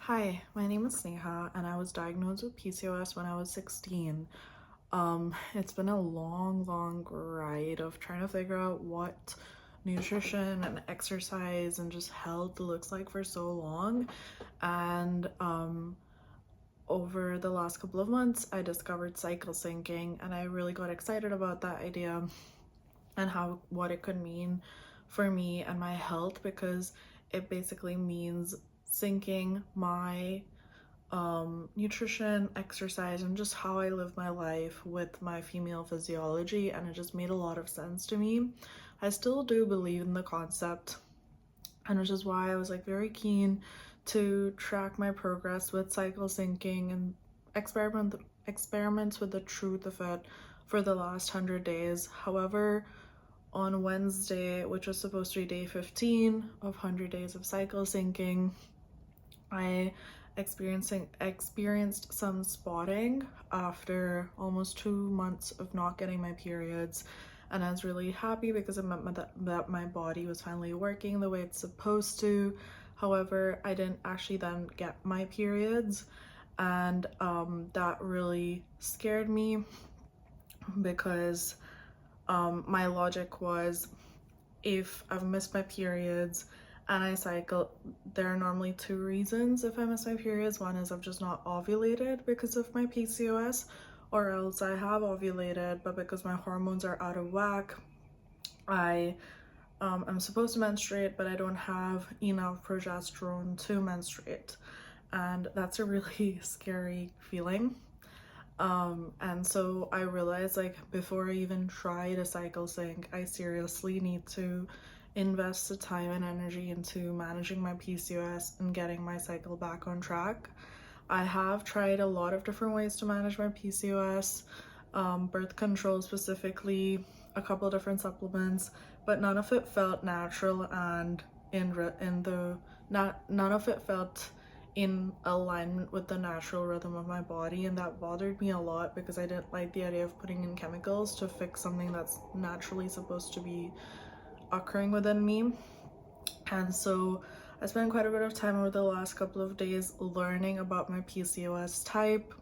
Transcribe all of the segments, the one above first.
Hi, my name is Sneha and I was diagnosed with PCOS when I was 16. It's been a long ride of trying to figure out what nutrition and exercise and just health looks like for so long. And over the last couple of months, I discovered cycle syncing and I really got excited about that idea and what it could mean for me and my health, because it basically means syncing my nutrition, exercise, and just how I live my life with my female physiology, and it just made a lot of sense to me. I still do believe in the concept, and which is why I was like very keen to track my progress with cycle syncing and experiments with the truth of it for the last 100 days. However, on Wednesday, which was supposed to be day 15 of 100 days of cycle syncing, I experienced some spotting after almost 2 months of not getting my periods, and I was really happy because it meant that my body was finally working the way it's supposed to. However, I didn't actually then get my periods, and that really scared me because my logic was, if I've missed my periods and I cycle, there are normally two reasons if I miss my periods. One is I've just not ovulated because of my PCOS, or else I have ovulated, but because my hormones are out of whack, I'm supposed to menstruate, but I don't have enough progesterone to menstruate. And that's a really scary feeling. And so I realized, like, before I even try to cycle sync, I seriously need to invest the time and energy into managing my PCOS and getting my cycle back on track. I have tried a lot of different ways to manage my PCOS, birth control specifically, a couple different supplements, but none of it felt natural, and none of it felt in alignment with the natural rhythm of my body, and that bothered me a lot because I didn't like the idea of putting in chemicals to fix something that's naturally supposed to be occurring within me. And so I spent quite a bit of time over the last couple of days learning about my PCOS type,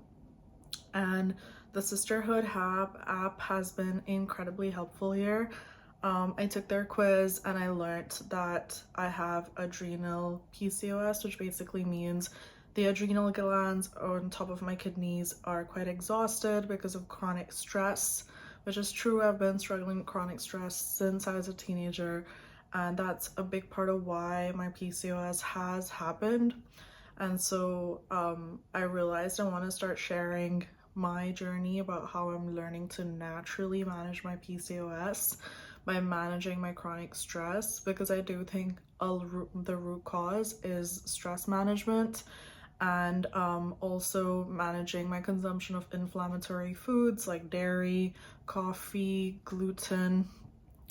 and the Sisterhood app has been incredibly helpful here. I took their quiz and I learned that I have adrenal PCOS, which basically means the adrenal glands on top of my kidneys are quite exhausted because of chronic stress, which is true. I've been struggling with chronic stress since I was a teenager, and that's a big part of why my PCOS has happened. And so I realized I want to start sharing my journey about how I'm learning to naturally manage my PCOS by managing my chronic stress, because I do think the root cause is stress management, and also managing my consumption of inflammatory foods like dairy, coffee, gluten,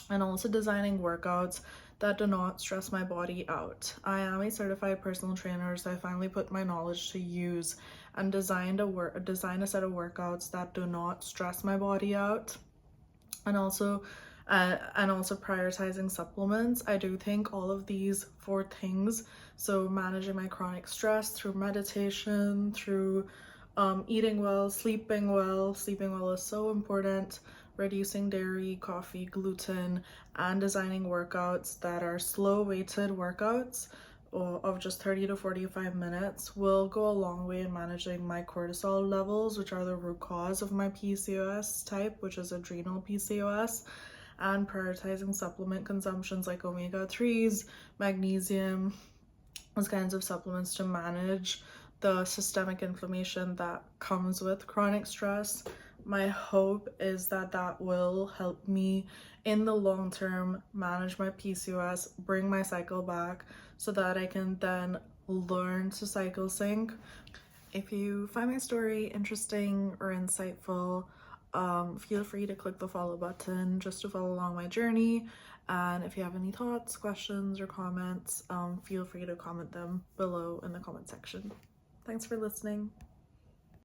and also designing workouts that do not stress my body out. I am a certified personal trainer, so I finally put my knowledge to use and designed a set of workouts that do not stress my body out. And also prioritizing supplements. I do think all of these four things, so managing my chronic stress through meditation, through eating well, sleeping well is so important, reducing dairy, coffee, gluten, and designing workouts that are slow weighted workouts of just 30 to 45 minutes will go a long way in managing my cortisol levels, which are the root cause of my PCOS type, which is adrenal PCOS, and prioritizing supplement consumptions like omega-3s, magnesium, those kinds of supplements to manage the systemic inflammation that comes with chronic stress. My hope is that that will help me in the long term manage my PCOS, bring my cycle back so that I can then learn to cycle sync. If you find my story interesting or insightful, feel free to click the follow button just to follow along my journey. And if you have any thoughts, questions, or comments, feel free to comment them below in the comment section. Thanks for listening.